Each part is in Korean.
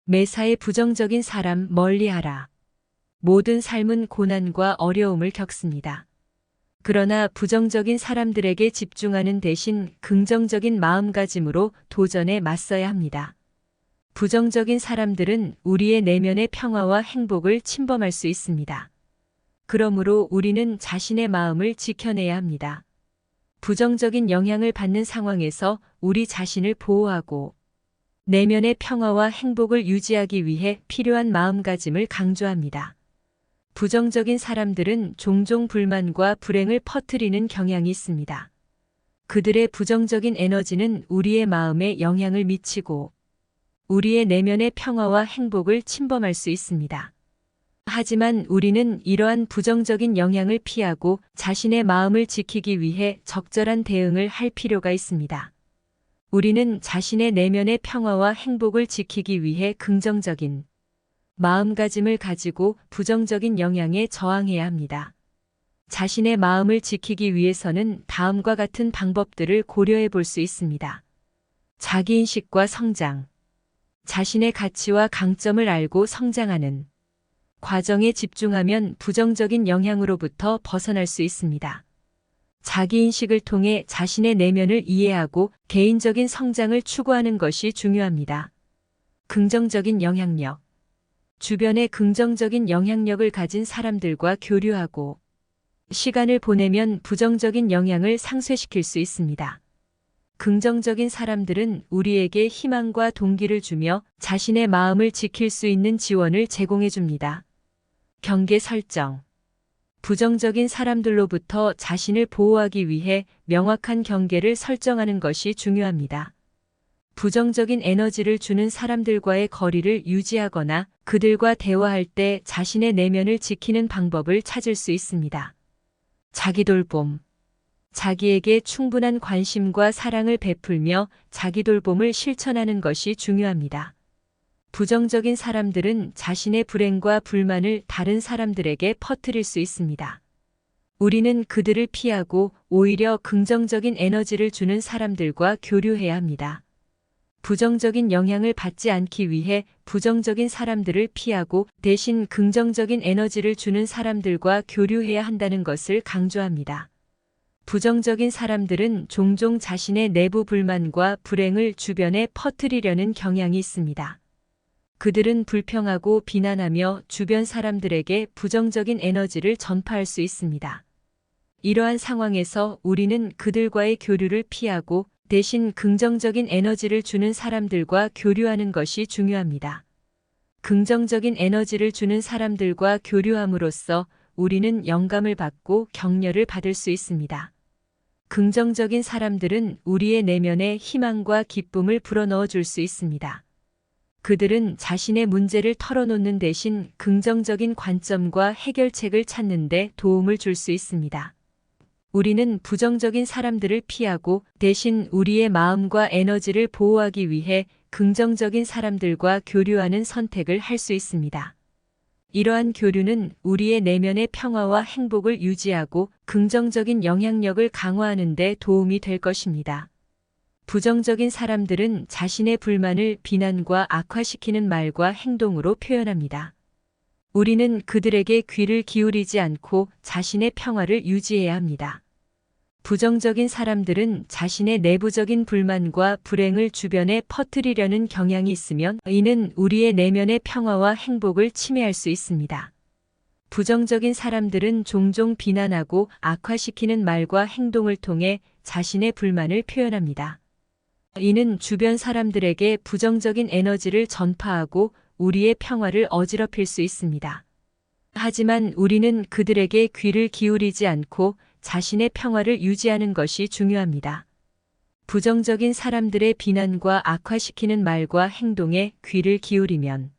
매사에 부정적인 사람 멀리하라. 모든 삶은 고난과 어려움을 겪습니다. 그러나 부정적인 사람들에게 집중하는 대신 긍정적인 마음가짐으로 도전에 맞서야 합니다. 부정적인 사람들은 우리의 내면의 평화와 행복을 침범할 수 있습니다. 그러므로 우리는 자신의 마음을 지켜내야 합니다. 부정적인 영향을 받는 상황에서 우리 자신을 보호하고 내면의 평화와 행복을 유지하기 위해 필요한 마음가짐을 강조합니다. 부정적인 사람들은 종종 불만과 불행을 퍼뜨리는 경향이 있습니다. 그들의 부정적인 에너지는 우리의 마음에 영향을 미치고 우리의 내면의 평화와 행복을 침범할 수 있습니다. 하지만 우리는 이러한 부정적인 영향을 피하고 자신의 마음을 지키기 위해 적절한 대응을 할 필요가 있습니다. 우리는 자신의 내면의 평화와 행복을 지키기 위해 긍정적인 마음가짐을 가지고 부정적인 영향에 저항해야 합니다. 자신의 마음을 지키기 위해서는 다음과 같은 방법들을 고려해 볼 수 있습니다. 자기인식과 성장. 자신의 가치와 강점을 알고 성장하는 과정에 집중하면 부정적인 영향으로부터 벗어날 수 있습니다. 자기인식을 통해 자신의 내면을 이해하고 개인적인 성장을 추구하는 것이 중요합니다. 긍정적인 영향력. 주변에 긍정적인 영향력을 가진 사람들과 교류하고 시간을 보내면 부정적인 영향을 상쇄시킬 수 있습니다. 긍정적인 사람들은 우리에게 희망과 동기를 주며 자신의 마음을 지킬 수 있는 지원을 제공해 줍니다. 경계 설정. 부정적인 사람들로부터 자신을 보호하기 위해 명확한 경계를 설정하는 것이 중요합니다. 부정적인 에너지를 주는 사람들과의 거리를 유지하거나 그들과 대화할 때 자신의 내면을 지키는 방법을 찾을 수 있습니다. 자기돌봄. 자기에게 충분한 관심과 사랑을 베풀며 자기돌봄을 실천하는 것이 중요합니다. 부정적인 사람들은 자신의 불행과 불만을 다른 사람들에게 퍼뜨릴 수 있습니다. 우리는 그들을 피하고 오히려 긍정적인 에너지를 주는 사람들과 교류해야 합니다. 부정적인 영향을 받지 않기 위해 부정적인 사람들을 피하고 대신 긍정적인 에너지를 주는 사람들과 교류해야 한다는 것을 강조합니다. 부정적인 사람들은 종종 자신의 내부 불만과 불행을 주변에 퍼뜨리려는 경향이 있습니다. 그들은 불평하고 비난하며 주변 사람들에게 부정적인 에너지를 전파할 수 있습니다. 이러한 상황에서 우리는 그들과의 교류를 피하고 대신 긍정적인 에너지를 주는 사람들과 교류하는 것이 중요합니다. 긍정적인 에너지를 주는 사람들과 교류함으로써 우리는 영감을 받고 격려를 받을 수 있습니다. 긍정적인 사람들은 우리의 내면에 희망과 기쁨을 불어넣어 줄 수 있습니다. 그들은 자신의 문제를 털어놓는 대신 긍정적인 관점과 해결책을 찾는 데 도움을 줄 수 있습니다. 우리는 부정적인 사람들을 피하고 대신 우리의 마음과 에너지를 보호하기 위해 긍정적인 사람들과 교류하는 선택을 할 수 있습니다. 이러한 교류는 우리의 내면의 평화와 행복을 유지하고 긍정적인 영향력을 강화하는 데 도움이 될 것입니다. 부정적인 사람들은 자신의 불만을 비난과 악화시키는 말과 행동으로 표현합니다. 우리는 그들에게 귀를 기울이지 않고 자신의 평화를 유지해야 합니다. 부정적인 사람들은 자신의 내부적인 불만과 불행을 주변에 퍼뜨리려는 경향이 있으면 이는 우리의 내면의 평화와 행복을 침해할 수 있습니다. 부정적인 사람들은 종종 비난하고 악화시키는 말과 행동을 통해 자신의 불만을 표현합니다. 이는 주변 사람들에게 부정적인 에너지를 전파하고 우리의 평화를 어지럽힐 수 있습니다. 하지만 우리는 그들에게 귀를 기울이지 않고 자신의 평화를 유지하는 것이 중요합니다. 부정적인 사람들의 비난과 악화시키는 말과 행동에 귀를 기울이면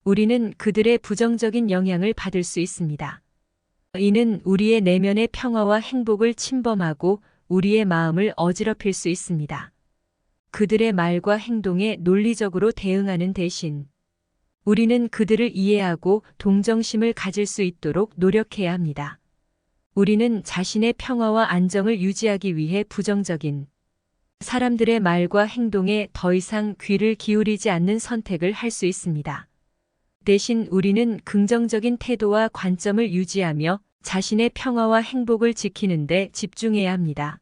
우리는 그들의 부정적인 영향을 받을 수 있습니다. 이는 우리의 내면의 평화와 행복을 침범하고 우리의 마음을 어지럽힐 수 있습니다. 그들의 말과 행동에 논리적으로 대응하는 대신 우리는 그들을 이해하고 동정심을 가질 수 있도록 노력해야 합니다. 우리는 자신의 평화와 안정을 유지하기 위해 부정적인 사람들의 말과 행동에 더 이상 귀를 기울이지 않는 선택을 할 수 있습니다. 대신 우리는 긍정적인 태도와 관점을 유지하며 자신의 평화와 행복을 지키는 데 집중해야 합니다.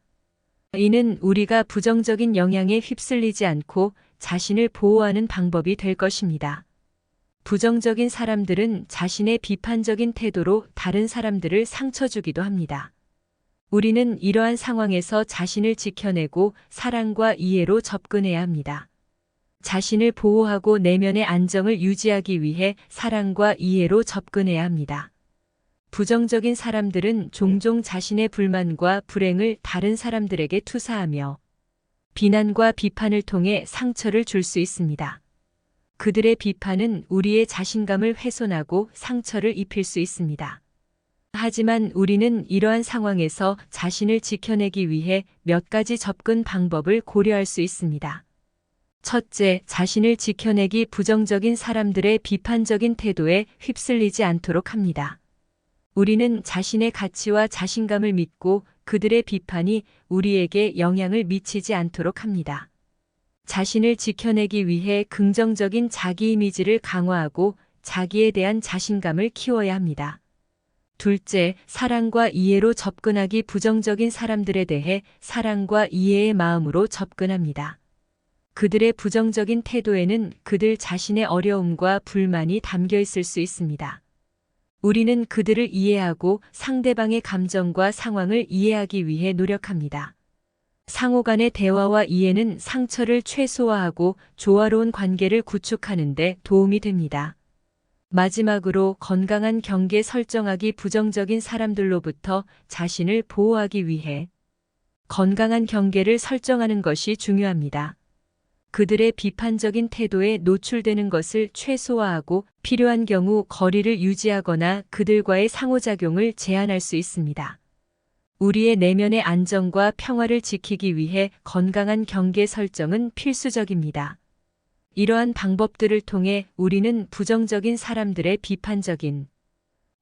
이는 우리가 부정적인 영향에 휩쓸리지 않고 자신을 보호하는 방법이 될 것입니다. 부정적인 사람들은 자신의 비판적인 태도로 다른 사람들을 상처 주기도 합니다. 우리는 이러한 상황에서 자신을 지켜내고 사랑과 이해로 접근해야 합니다. 자신을 보호하고 내면의 안정을 유지하기 위해 사랑과 이해로 접근해야 합니다. 부정적인 사람들은 종종 자신의 불만과 불행을 다른 사람들에게 투사하며 비난과 비판을 통해 상처를 줄 수 있습니다. 그들의 비판은 우리의 자신감을 훼손하고 상처를 입힐 수 있습니다. 하지만 우리는 이러한 상황에서 자신을 지켜내기 위해 몇 가지 접근 방법을 고려할 수 있습니다. 첫째, 자신을 지켜내기 부정적인 사람들의 비판적인 태도에 휩쓸리지 않도록 합니다. 우리는 자신의 가치와 자신감을 믿고 그들의 비판이 우리에게 영향을 미치지 않도록 합니다. 자신을 지켜내기 위해 긍정적인 자기 이미지를 강화하고 자기에 대한 자신감을 키워야 합니다. 둘째, 사랑과 이해로 접근하기 부정적인 사람들에 대해 사랑과 이해의 마음으로 접근합니다. 그들의 부정적인 태도에는 그들 자신의 어려움과 불만이 담겨 있을 수 있습니다. 우리는 그들을 이해하고 상대방의 감정과 상황을 이해하기 위해 노력합니다. 상호 간의 대화와 이해는 상처를 최소화하고 조화로운 관계를 구축하는 데 도움이 됩니다. 마지막으로 건강한 경계 설정하기 부정적인 사람들로부터 자신을 보호하기 위해 건강한 경계를 설정하는 것이 중요합니다. 그들의 비판적인 태도에 노출되는 것을 최소화하고 필요한 경우 거리를 유지하거나 그들과의 상호작용을 제한할 수 있습니다. 우리의 내면의 안정과 평화를 지키기 위해 건강한 경계 설정은 필수적입니다. 이러한 방법들을 통해 우리는 부정적인 사람들의 비판적인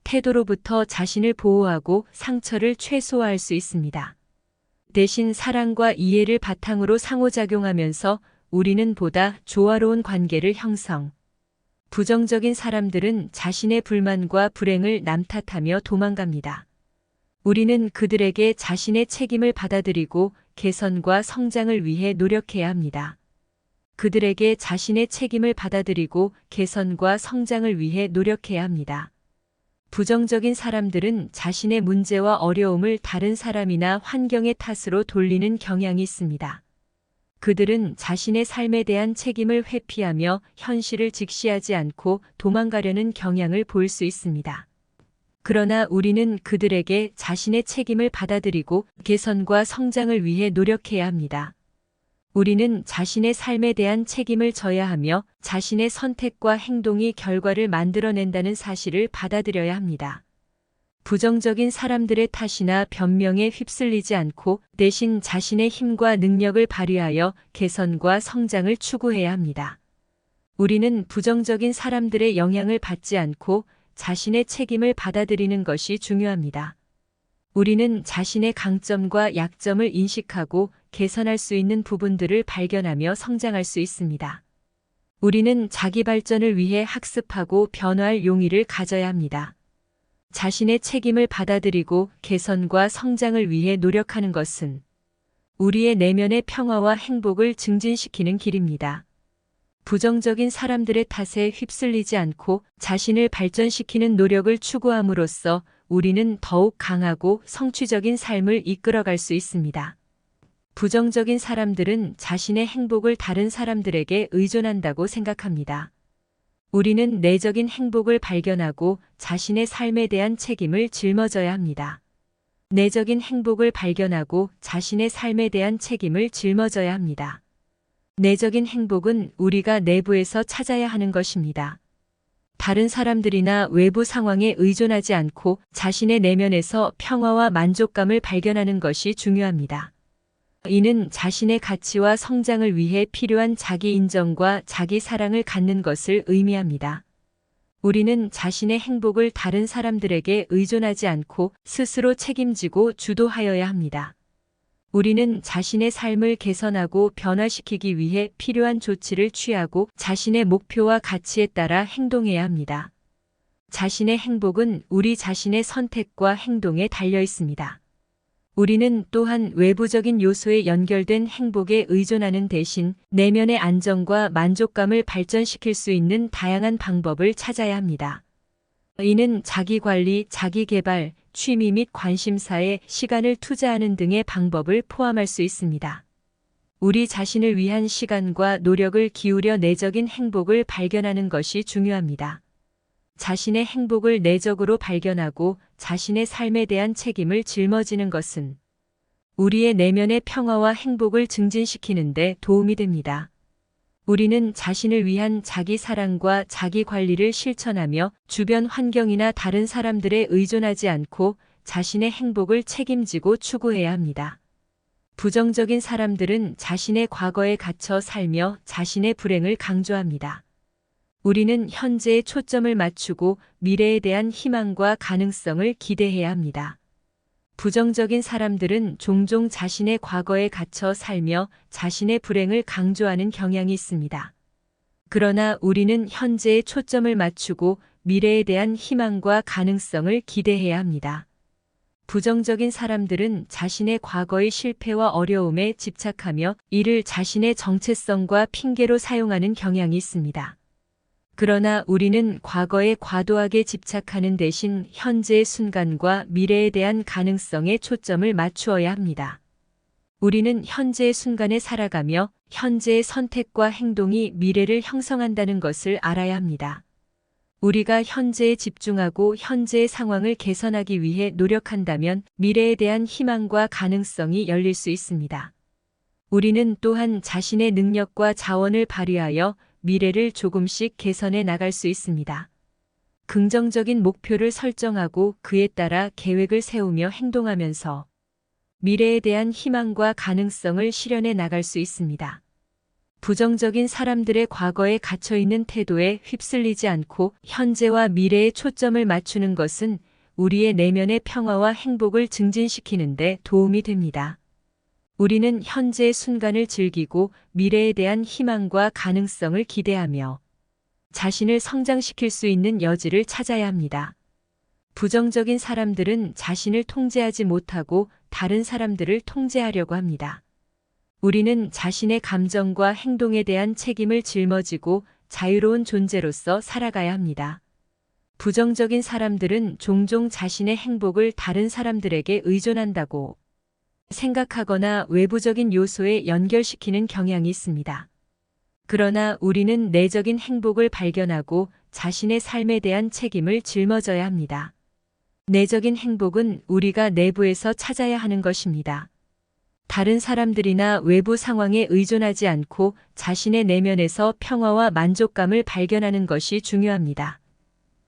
태도로부터 자신을 보호하고 상처를 최소화할 수 있습니다. 대신 사랑과 이해를 바탕으로 상호작용하면서 우리는 보다 조화로운 관계를 형성. 부정적인 사람들은 자신의 불만과 불행을 남 탓하며 도망갑니다. 우리는 그들에게 자신의 책임을 받아들이고 개선과 성장을 위해 노력해야 합니다. 그들에게 자신의 책임을 받아들이고 개선과 성장을 위해 노력해야 합니다. 부정적인 사람들은 자신의 문제와 어려움을 다른 사람이나 환경의 탓으로 돌리는 경향이 있습니다. 그들은 자신의 삶에 대한 책임을 회피하며 현실을 직시하지 않고 도망가려는 경향을 보일 수 있습니다. 그러나 우리는 그들에게 자신의 책임을 받아들이고 개선과 성장을 위해 노력해야 합니다. 우리는 자신의 삶에 대한 책임을 져야 하며 자신의 선택과 행동이 결과를 만들어낸다는 사실을 받아들여야 합니다. 부정적인 사람들의 탓이나 변명에 휩쓸리지 않고 대신 자신의 힘과 능력을 발휘하여 개선과 성장을 추구해야 합니다. 우리는 부정적인 사람들의 영향을 받지 않고 자신의 책임을 받아들이는 것이 중요합니다. 우리는 자신의 강점과 약점을 인식하고 개선할 수 있는 부분들을 발견하며 성장할 수 있습니다. 우리는 자기 발전을 위해 학습하고 변화할 용의를 가져야 합니다. 자신의 책임을 받아들이고 개선과 성장을 위해 노력하는 것은 우리의 내면의 평화와 행복을 증진시키는 길입니다. 부정적인 사람들의 탓에 휩쓸리지 않고 자신을 발전시키는 노력을 추구함으로써 우리는 더욱 강하고 성취적인 삶을 이끌어갈 수 있습니다. 부정적인 사람들은 자신의 행복을 다른 사람들에게 의존한다고 생각합니다. 우리는 내적인 행복을 발견하고 자신의 삶에 대한 책임을 짊어져야 합니다. 내적인 행복을 발견하고 자신의 삶에 대한 책임을 짊어져야 합니다. 내적인 행복은 우리가 내부에서 찾아야 하는 것입니다. 다른 사람들이나 외부 상황에 의존하지 않고 자신의 내면에서 평화와 만족감을 발견하는 것이 중요합니다. 이는 자신의 가치와 성장을 위해 필요한 자기 인정과 자기 사랑을 갖는 것을 의미합니다. 우리는 자신의 행복을 다른 사람들에게 의존하지 않고 스스로 책임지고 주도하여야 합니다. 우리는 자신의 삶을 개선하고 변화시키기 위해 필요한 조치를 취하고 자신의 목표와 가치에 따라 행동해야 합니다. 자신의 행복은 우리 자신의 선택과 행동에 달려 있습니다. 우리는 또한 외부적인 요소에 연결된 행복에 의존하는 대신 내면의 안정과 만족감을 발전시킬 수 있는 다양한 방법을 찾아야 합니다. 이는 자기관리, 자기개발, 취미 및 관심사에 시간을 투자하는 등의 방법을 포함할 수 있습니다. 우리 자신을 위한 시간과 노력을 기울여 내적인 행복을 발견하는 것이 중요합니다. 자신의 행복을 내적으로 발견하고 자신의 삶에 대한 책임을 짊어지는 것은 우리의 내면의 평화와 행복을 증진시키는 데 도움이 됩니다. 우리는 자신을 위한 자기 사랑과 자기 관리를 실천하며 주변 환경이나 다른 사람들에 의존하지 않고 자신의 행복을 책임지고 추구해야 합니다. 부정적인 사람들은 자신의 과거에 갇혀 살며 자신의 불행을 강조합니다. 우리는 현재에 초점을 맞추고 미래에 대한 희망과 가능성을 기대해야 합니다. 부정적인 사람들은 종종 자신의 과거에 갇혀 살며 자신의 불행을 강조하는 경향이 있습니다. 그러나 우리는 현재에 초점을 맞추고 미래에 대한 희망과 가능성을 기대해야 합니다. 부정적인 사람들은 자신의 과거의 실패와 어려움에 집착하며 이를 자신의 정체성과 핑계로 사용하는 경향이 있습니다. 그러나 우리는 과거에 과도하게 집착하는 대신 현재의 순간과 미래에 대한 가능성에 초점을 맞추어야 합니다. 우리는 현재의 순간에 살아가며 현재의 선택과 행동이 미래를 형성한다는 것을 알아야 합니다. 우리가 현재에 집중하고 현재의 상황을 개선하기 위해 노력한다면 미래에 대한 희망과 가능성이 열릴 수 있습니다. 우리는 또한 자신의 능력과 자원을 발휘하여 미래를 조금씩 개선해 나갈 수 있습니다. 긍정적인 목표를 설정하고 그에 따라 계획을 세우며 행동하면서 미래에 대한 희망과 가능성을 실현해 나갈 수 있습니다. 부정적인 사람들의 과거에 갇혀 있는 태도에 휩쓸리지 않고 현재와 미래에 초점을 맞추는 것은 우리의 내면의 평화와 행복을 증진시키는 데 도움이 됩니다. 우리는 현재의 순간을 즐기고 미래에 대한 희망과 가능성을 기대하며 자신을 성장시킬 수 있는 여지를 찾아야 합니다. 부정적인 사람들은 자신을 통제하지 못하고 다른 사람들을 통제하려고 합니다. 우리는 자신의 감정과 행동에 대한 책임을 짊어지고 자유로운 존재로서 살아가야 합니다. 부정적인 사람들은 종종 자신의 행복을 다른 사람들에게 의존한다고 생각하거나 외부적인 요소에 연결시키는 경향이 있습니다. 그러나 우리는 내적인 행복을 발견하고 자신의 삶에 대한 책임을 짊어져야 합니다. 내적인 행복은 우리가 내부에서 찾아야 하는 것입니다. 다른 사람들이나 외부 상황에 의존하지 않고 자신의 내면에서 평화와 만족감을 발견하는 것이 중요합니다.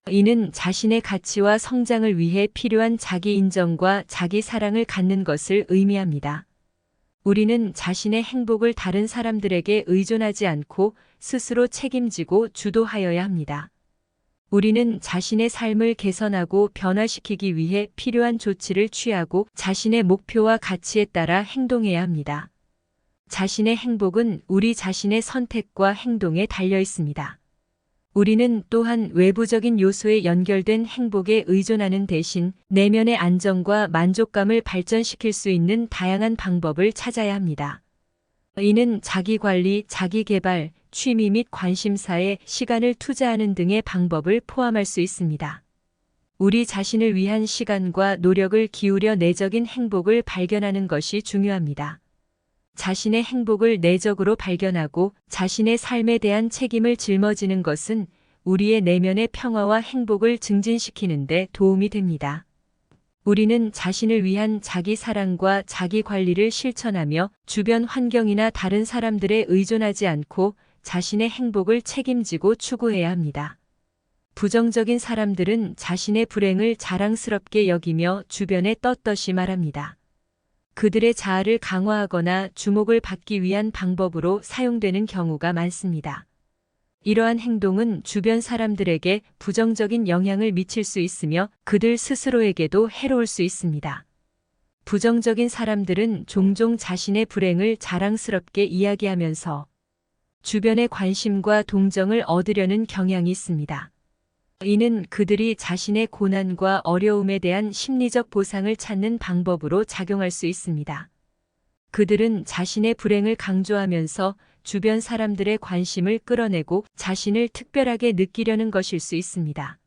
이는 자신의 가치와 성장을 위해 필요한 자기 인정과 자기 사랑을 갖는 것을 의미합니다. 우리는 자신의 행복을 다른 사람들에게 의존하지 않고 스스로 책임지고 주도하여야 합니다. 우리는 자신의 삶을 개선하고 변화시키기 위해 필요한 조치를 취하고 자신의 목표와 가치에 따라 행동해야 합니다. 자신의 행복은 우리 자신의 선택과 행동에 달려 있습니다. 우리는 또한 외부적인 요소에 연결된 행복에 의존하는 대신 내면의 안정과 만족감을 발전시킬 수 있는 다양한 방법을 찾아야 합니다. 이는 자기관리, 자기개발, 취미 및 관심사에 시간을 투자하는 등의 방법을 포함할 수 있습니다. 우리 자신을 위한 시간과 노력을 기울여 내적인 행복을 발견하는 것이 중요합니다. 자신의 행복을 내적으로 발견하고 자신의 삶에 대한 책임을 짊어지는 것은 우리의 내면의 평화와 행복을 증진시키는 데 도움이 됩니다. 우리는 자신을 위한 자기 사랑과 자기 관리를 실천하며 주변 환경이나 다른 사람들에 의존하지 않고 자신의 행복을 책임지고 추구해야 합니다. 부정적인 사람들은 자신의 불행을 자랑스럽게 여기며 주변에 떳떳이 말합니다. 그들의 자아를 강화하거나 주목을 받기 위한 방법으로 사용되는 경우가 많습니다. 이러한 행동은 주변 사람들에게 부정적인 영향을 미칠 수 있으며 그들 스스로에게도 해로울 수 있습니다. 부정적인 사람들은 종종 자신의 불행을 자랑스럽게 이야기하면서 주변의 관심과 동정을 얻으려는 경향이 있습니다. 이는 그들이 자신의 고난과 어려움에 대한 심리적 보상을 찾는 방법으로 작용할 수 있습니다. 그들은 자신의 불행을 강조하면서 주변 사람들의 관심을 끌어내고 자신을 특별하게 느끼려는 것일 수 있습니다.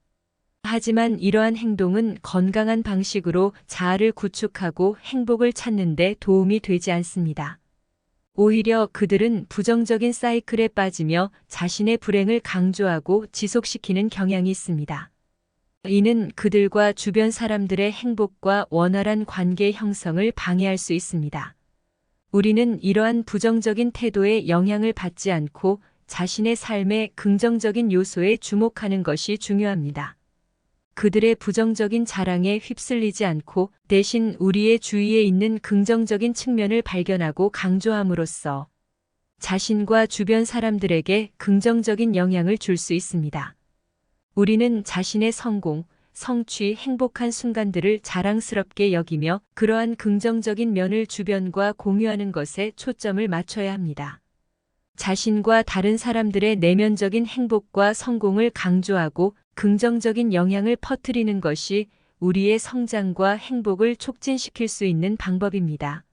하지만 이러한 행동은 건강한 방식으로 자아를 구축하고 행복을 찾는 데 도움이 되지 않습니다. 오히려 그들은 부정적인 사이클에 빠지며 자신의 불행을 강조하고 지속시키는 경향이 있습니다. 이는 그들과 주변 사람들의 행복과 원활한 관계 형성을 방해할 수 있습니다. 우리는 이러한 부정적인 태도에 영향을 받지 않고 자신의 삶의 긍정적인 요소에 주목하는 것이 중요합니다. 그들의 부정적인 자랑에 휩쓸리지 않고 대신 우리의 주위에 있는 긍정적인 측면을 발견하고 강조함으로써 자신과 주변 사람들에게 긍정적인 영향을 줄 수 있습니다. 우리는 자신의 성공, 성취, 행복한 순간들을 자랑스럽게 여기며 그러한 긍정적인 면을 주변과 공유하는 것에 초점을 맞춰야 합니다. 자신과 다른 사람들의 내면적인 행복과 성공을 강조하고 긍정적인 영향을 퍼뜨리는 것이 우리의 성장과 행복을 촉진시킬 수 있는 방법입니다.